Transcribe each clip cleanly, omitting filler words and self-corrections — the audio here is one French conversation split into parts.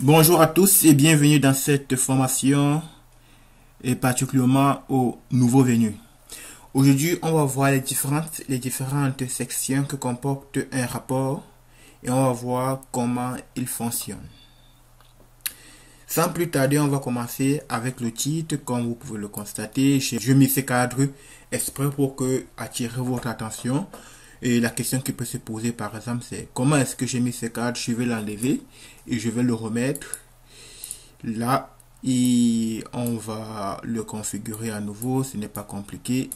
Bonjour à tous et bienvenue dans cette formation et particulièrement aux nouveaux venus. Aujourd'hui, on va voir les différentes sections que comporte un rapport et on va voir comment il fonctionne. Sans plus tarder, on va commencer avec le titre. Comme vous pouvez le constater, j'ai mis ce cadre exprès pour attirer votre attention. Et la question qui peut se poser par exemple, c'est comment est-ce que j'ai mis ce cadre? Je vais l'enlever et je vais le remettre là et on va le configurer à nouveau. Ce n'est pas compliqué.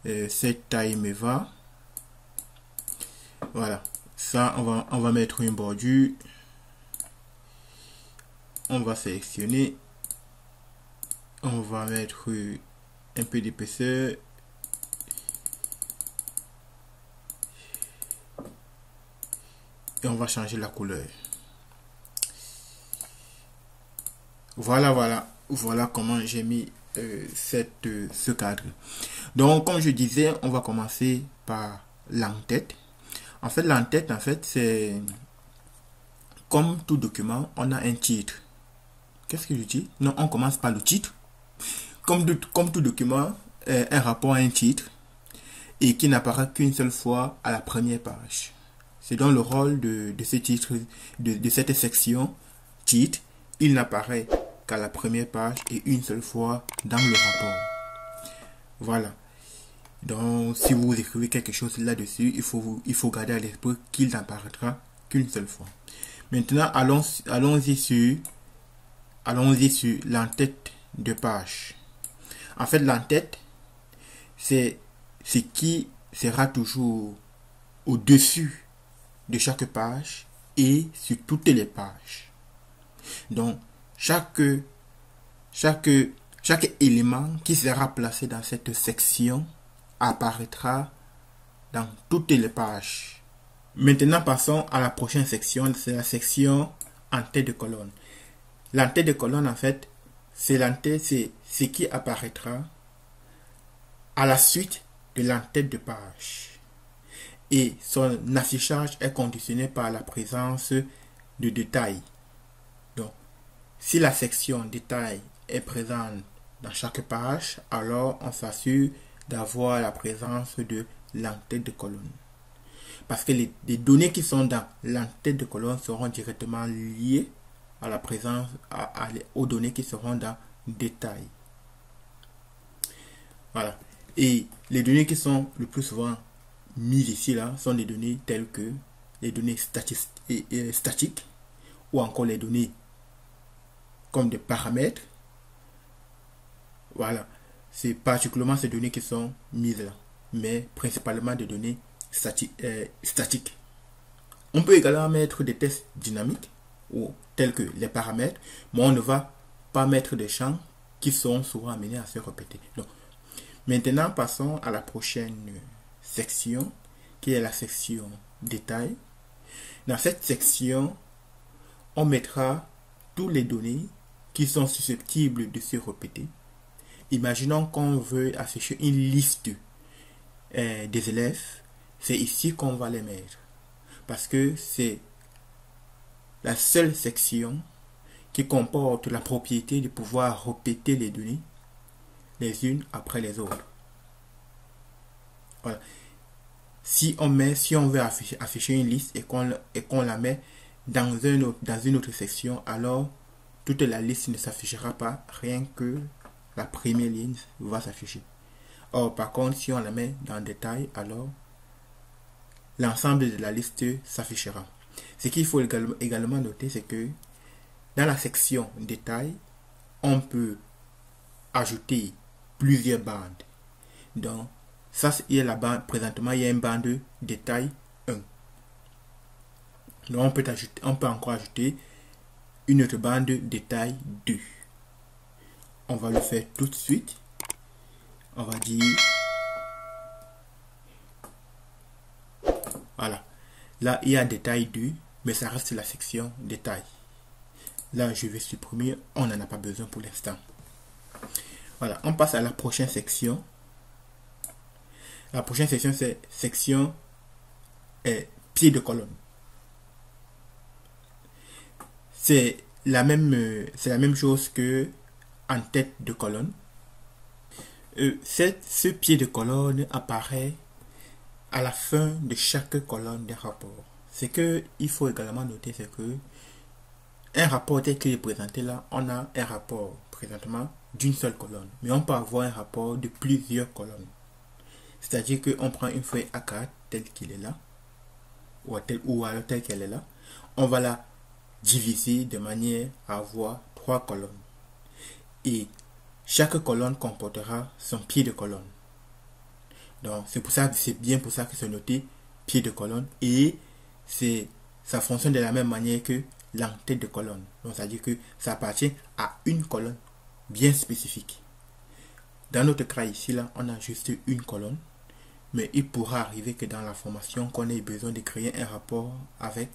Cette taille me va. Voilà. Ça, on va mettre une bordure. On va sélectionner. On va mettre un peu d'épaisseur. Et on va changer la couleur. Voilà comment j'ai mis ce cadre. Donc, comme je disais, on va commencer par l'entête. En fait, l'entête, c'est comme tout document, on a un titre. Qu'est-ce que je dis? Non, on commence par le titre. Comme tout document, un rapport a un titre et qui n'apparaît qu'une seule fois à la première page. C'est donc le rôle de ce titre, de cette section titre. Il n'apparaît qu'à la première page et une seule fois dans le rapport. Voilà. Donc, si vous écrivez quelque chose là-dessus, il faut garder à l'esprit qu'il n'apparaîtra qu'une seule fois. Maintenant, allons-y sur l'entête de page. En fait, l'entête, c'est ce qui sera toujours au-dessus de chaque page et sur toutes les pages. Donc, chaque élément qui sera placé dans cette section apparaîtra dans toutes les pages. Maintenant, passons à la prochaine section, c'est la section en tête de colonne. L'entête de colonne, en fait, c'est ce qui apparaîtra à la suite de l'entête de page. Et son affichage est conditionné par la présence de détails. Donc, si la section détail est présente dans chaque page, alors on s'assure d'avoir la présence de l'entête de colonne. Parce que les données qui sont dans l'entête de colonne seront directement liées à la présence, aux données qui seront dans détail. Voilà. Et les données qui sont le plus souvent mises ici là sont des données telles que les données statiques ou encore les données comme des paramètres. Voilà. C'est particulièrement ces données qui sont mises là, mais principalement des données statiques. On peut également mettre des tests dynamiques ou tels que les paramètres, mais on ne va pas mettre des champs qui sont souvent amenés à se répéter. Donc, maintenant, passons à la prochaine section, qui est la section détail. Dans cette section, on mettra toutes les données qui sont susceptibles de se répéter. Imaginons qu'on veut afficher une liste des élèves. C'est ici qu'on va les mettre. Parce que c'est la seule section qui comporte la propriété de pouvoir répéter les données les unes après les autres. Voilà. Si on veut afficher une liste et qu'on la met dans une autre section, alors toute la liste ne s'affichera pas, rien que la première ligne va s'afficher. Or, par contre, si on la met dans détail, alors l'ensemble de la liste s'affichera. Ce qu'il faut également noter, c'est que dans la section détail, on peut ajouter plusieurs bandes. Donc, ça, il y a la bande, présentement, il y a une bande détail 1. Donc, on peut encore ajouter une autre bande détail 2. On va le faire tout de suite. On va dire, voilà. Là, il y a détail 2, mais ça reste la section détail. Là, je vais supprimer, on n'en a pas besoin pour l'instant. Voilà, on passe à la prochaine section. La prochaine section, c'est section pied de colonne. c'est la même chose que en tête de colonne. Ce pied de colonne apparaît à la fin de chaque colonne d'un rapport. Ce qu'il faut également noter, c'est que un rapport tel qu'il est présenté là, on a un rapport présentement d'une seule colonne. Mais on peut avoir un rapport de plusieurs colonnes. C'est-à-dire qu'on prend une feuille A4 telle qu'il est là, ou alors telle qu'elle est là. On va la diviser de manière à avoir 3 colonnes. Et chaque colonne comportera son pied de colonne. Donc c'est bien pour ça que c'est noté pied de colonne. Et ça fonctionne de la même manière que l'entête de colonne. Donc ça veut dire que ça appartient à une colonne bien spécifique. Dans notre cas ici, là, on a juste une colonne. Mais il pourra arriver que dans la formation, qu'on ait besoin de créer un rapport avec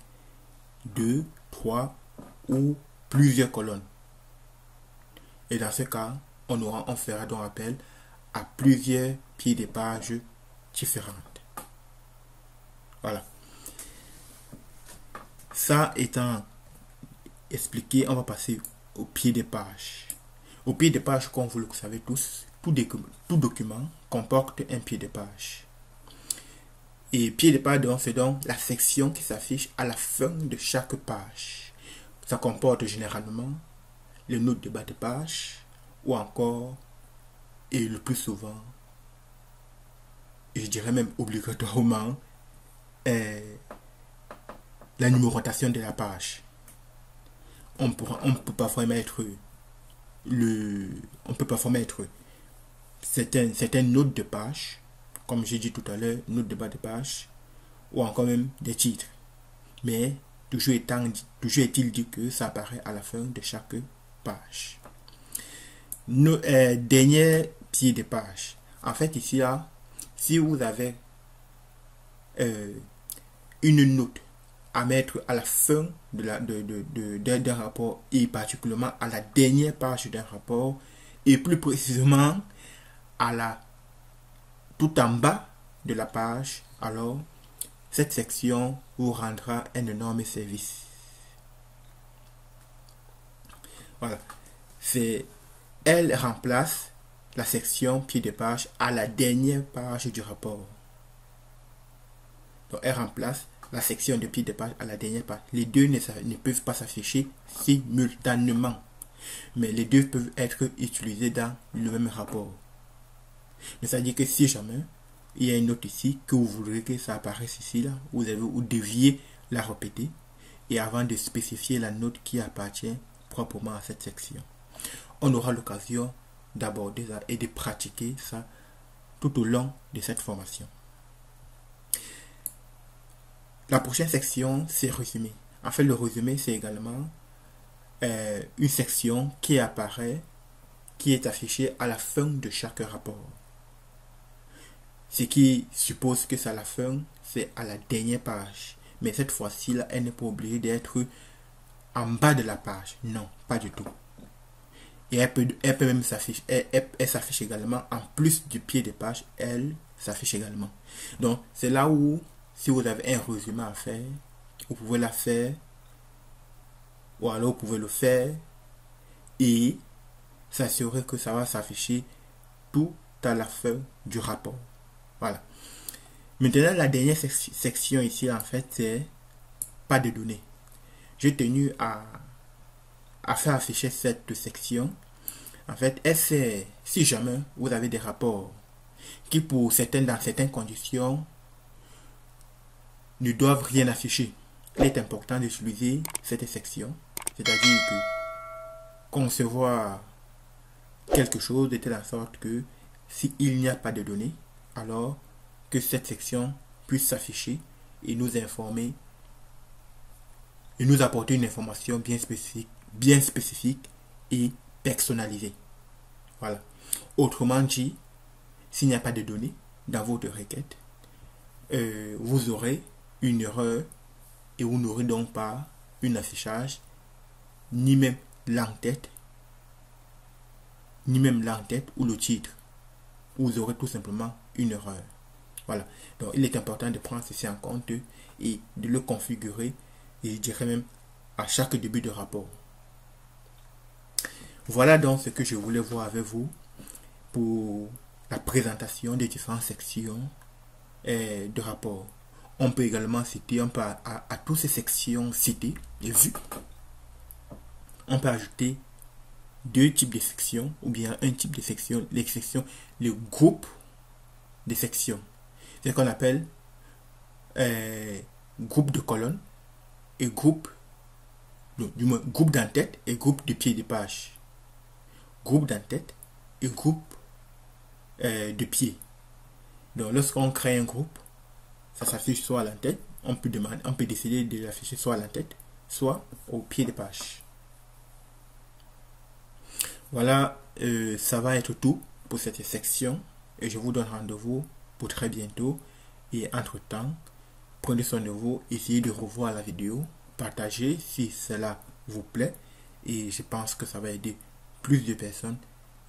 2, 3 ou plusieurs colonnes. Et dans ce cas, on fera donc appel à plusieurs pieds de page différentes. Voilà. Ça étant expliqué, on va passer au pied de page. Au pied de page, comme vous le savez tous, tout document comporte un pied de page. Et pied de page, c'est donc la section qui s'affiche à la fin de chaque page. Ça comporte généralement les notes de bas de page ou encore, et le plus souvent, et je dirais même obligatoirement, la numérotation de la page. On peut parfois mettre certaines notes de page, comme j'ai dit tout à l'heure, notes de bas de page, ou encore même des titres. Mais toujours est-il dit que ça apparaît à la fin de chaque page. Dernier pied de page. En fait, ici, là, si vous avez une note à mettre à la fin d'un rapport, et particulièrement à la dernière page d'un rapport, et plus précisément tout en bas de la page, alors cette section vous rendra un énorme service. Voilà. Elle remplace la section pied de page à la dernière page du rapport. Donc elle remplace la section de pied de page à la dernière page. Les deux ne peuvent pas s'afficher simultanément, mais les deux peuvent être utilisés dans le même rapport. Mais ça veut dire que si jamais il y a une note ici que vous voudrez que ça apparaisse ici, là, vous deviez la répéter, et avant de spécifier la note qui appartient proprement à cette section. On aura l'occasion d'aborder ça et de pratiquer ça tout au long de cette formation. La prochaine section, c'est résumé. En fait, le résumé, c'est également une section qui est affichée à la fin de chaque rapport. Ce qui suppose que c'est à la fin, c'est à la dernière page. Mais cette fois-ci, là, elle n'est pas obligée d'être en bas de la page. Non, pas du tout. Et elle peut même s'afficher. Elle s'affiche également, en plus du pied de page, elle s'affiche également. Donc, c'est là où, si vous avez un résumé à faire, vous pouvez la faire, ou alors vous pouvez le faire, et s'assurer que ça va s'afficher tout à la fin du rapport. Voilà. Maintenant, la dernière section ici, en fait, c'est pas de données. J'ai tenu à faire afficher cette section. En fait, elle sert si jamais vous avez des rapports qui, dans certaines conditions, ne doivent rien afficher. Il est important d'utiliser cette section. C'est-à-dire que concevoir quelque chose de telle sorte que s'il n'y a pas de données, alors que cette section puisse s'afficher et nous informer et nous apporter une information bien spécifique et personnalisée. Voilà. Autrement dit, s'il n'y a pas de données dans votre requête, vous aurez une erreur et vous n'aurez donc pas un affichage, ni même l'entête ou le titre. Vous aurez tout simplement une erreur. Voilà. Donc il est important de prendre ceci en compte et de le configurer, et je dirais même à chaque début de rapport. Voilà donc ce que je voulais voir avec vous pour la présentation des différentes sections de rapport. On peut également citer, on peut à toutes ces sections citées et vues, on peut ajouter deux types de sections ou bien un type de section, les sections, le groupe de sections. C'est ce qu'on appelle groupe de colonnes et groupe, du moins groupe d'en-tête et groupe de pied de page. Groupe d'en-tête et groupe de pied. Donc lorsqu'on crée un groupe, ça s'affiche soit à l'en-tête, on peut décider de l'afficher soit à l'en-tête, soit au pied de page. Voilà, ça va être tout pour cette section et je vous donne rendez-vous pour très bientôt. Et entre-temps, prenez soin de vous, essayez de revoir la vidéo, partagez si cela vous plaît et je pense que ça va aider plus de personnes.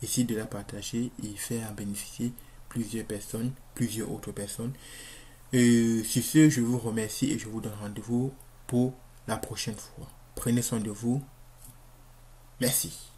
Essayez de la partager et faire en bénéficier plusieurs personnes, plusieurs autres personnes. Sur ce, je vous remercie et je vous donne rendez-vous pour la prochaine fois. Prenez soin de vous. Merci.